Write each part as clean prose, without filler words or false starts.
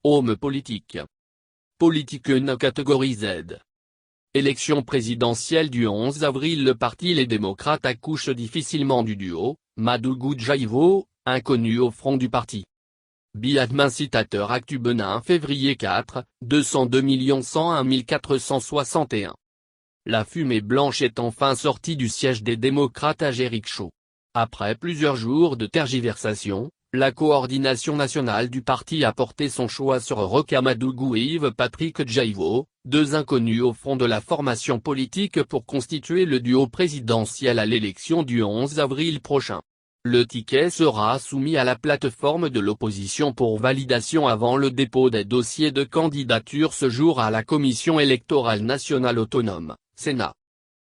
Homme politique. Politique 1 catégorie Z. Élection présidentielle du 11 avril. Le parti Les Démocrates accouche difficilement du duo, Madougou-Djaïvo, inconnu au front du parti. Biadmin citateur Actu Benin février 4, 202 101 461. La fumée blanche est enfin sortie du siège des démocrates à Jéricho. Après plusieurs jours de tergiversation, la coordination nationale du parti a porté son choix sur Roch Amadougou et Yves-Patrick Djaïvo, deux inconnus au front de la formation politique pour constituer le duo présidentiel à l'élection du 11 avril prochain. Le ticket sera soumis à la plateforme de l'opposition pour validation avant le dépôt des dossiers de candidature ce jour à la Commission électorale nationale autonome, Sénat.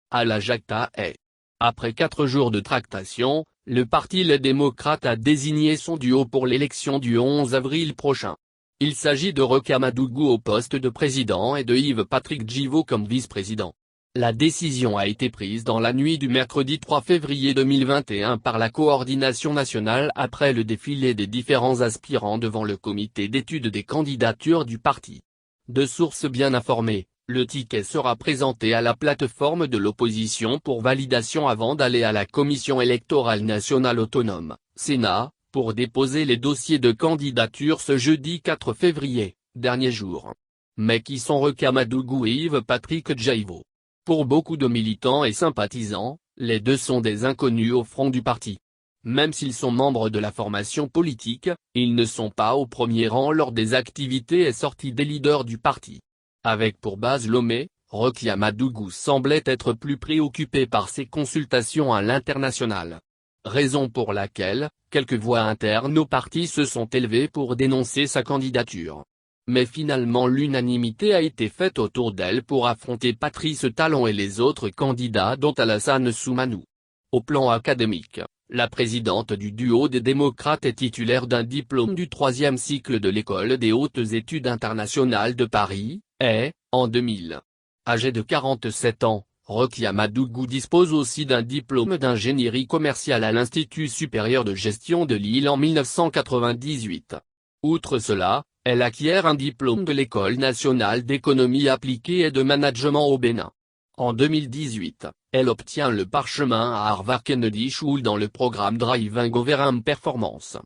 À la Jacta-Haye. Après 4 jours de tractation, le parti Les Démocrates a désigné son duo pour l'élection du 11 avril prochain. Il s'agit de Roch Amadougou au poste de président et de Yves-Patrick Djaïvo comme vice-président. La décision a été prise dans la nuit du mercredi 3 février 2021 par la coordination nationale après le défilé des différents aspirants devant le comité d'étude des candidatures du parti. De sources bien informées, le ticket sera présenté à la plateforme de l'opposition pour validation avant d'aller à la Commission électorale nationale autonome, Sénat, pour déposer les dossiers de candidature ce jeudi 4 février, dernier jour. Mais qui sont Roch Amadougou et Yves-Patrick Djaïvo? Pour beaucoup de militants et sympathisants, les deux sont des inconnus au front du parti. Même s'ils sont membres de la formation politique, ils ne sont pas au premier rang lors des activités et sorties des leaders du parti. Avec pour base Lomé, Roch Amadougou semblait être plus préoccupé par ses consultations à l'international. Raison pour laquelle, quelques voix internes au parti se sont élevées pour dénoncer sa candidature. Mais finalement l'unanimité a été faite autour d'elle pour affronter Patrice Talon et les autres candidats dont Alassane Soumanou. Au plan académique, la présidente du duo des démocrates est titulaire d'un diplôme du 3e cycle de l'École des hautes études internationales de Paris, en 2000. Âgée de 47 ans, Roch Amadougou dispose aussi d'un diplôme d'ingénierie commerciale à l'Institut supérieur de gestion de Lille en 1998. Outre cela, elle acquiert un diplôme de l'École nationale d'économie appliquée et de management au Bénin. En 2018, elle obtient le parchemin à Harvard Kennedy School dans le programme Driving Government Performance.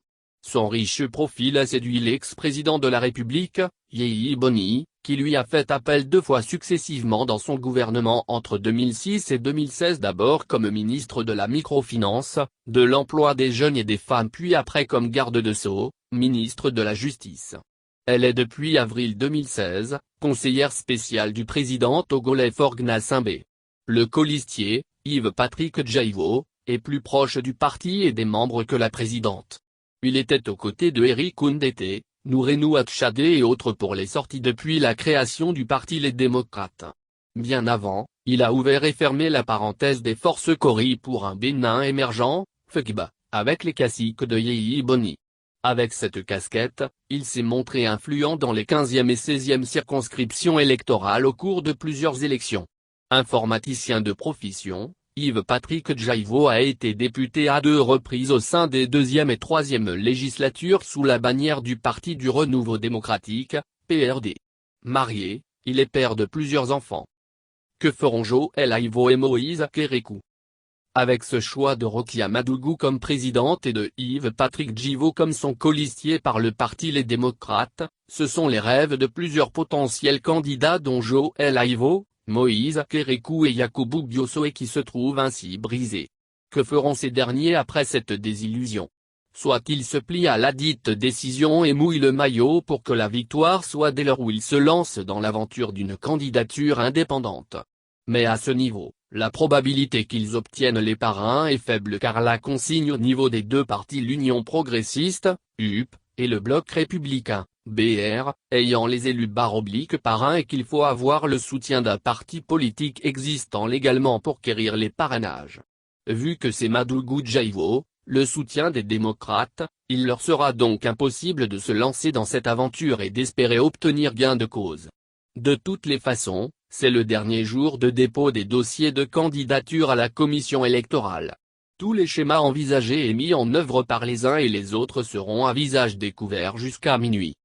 Son riche profil a séduit l'ex-président de la République, Yehia Boni, qui lui a fait appel 2 fois successivement dans son gouvernement entre 2006 et 2016, d'abord comme ministre de la microfinance, de l'emploi des jeunes et des femmes puis après comme garde de Sceaux, ministre de la Justice. Elle est depuis avril 2016, conseillère spéciale du président togolais Faure Gnassingbé. Le colistier, Yves-Patrick Djaïvo, est plus proche du parti et des membres que la présidente. Il était aux côtés de Éric Koundété, Nourenou Atchadé et autres pour les sorties depuis la création du parti Les Démocrates. Bien avant, il a ouvert et fermé la parenthèse des forces Cori pour un Bénin émergent, FECBA, avec les caciques de Yehia Boni. Avec cette casquette, il s'est montré influent dans les 15e et 16e circonscriptions électorales au cours de plusieurs élections. Informaticien de profession, Yves-Patrick Djaïvo a été député à 2 reprises au sein des 2e et 3e législatures sous la bannière du Parti du Renouveau démocratique, PRD. Marié, il est père de plusieurs enfants. Que feront Joël Aivo et Moïse Kérékou? Avec ce choix de Roch Amadougou comme présidente et de Yves-Patrick Djaïvo comme son colistier par le parti Les Démocrates, ce sont les rêves de plusieurs potentiels candidats dont Joël Aivo, Moïse Kérékou et Yacoubou Biosoé qui se trouvent ainsi brisés. Que feront ces derniers après cette désillusion? Soit ils se plient à ladite décision et mouillent le maillot pour que la victoire soit dès lors où ils se lancent dans l'aventure d'une candidature indépendante. Mais à ce niveau, la probabilité qu'ils obtiennent les parrains est faible car la consigne au niveau des 2 partis l'Union progressiste, UP, et le Bloc républicain, BR, ayant les élus /parrains et qu'il faut avoir le soutien d'un parti politique existant légalement pour quérir les parrainages. Vu que c'est Madougou Djaïvo, le soutien des démocrates, il leur sera donc impossible de se lancer dans cette aventure et d'espérer obtenir gain de cause. De toutes les façons, c'est le dernier jour de dépôt des dossiers de candidature à la commission électorale. Tous les schémas envisagés et mis en œuvre par les uns et les autres seront à visage découvert jusqu'à minuit.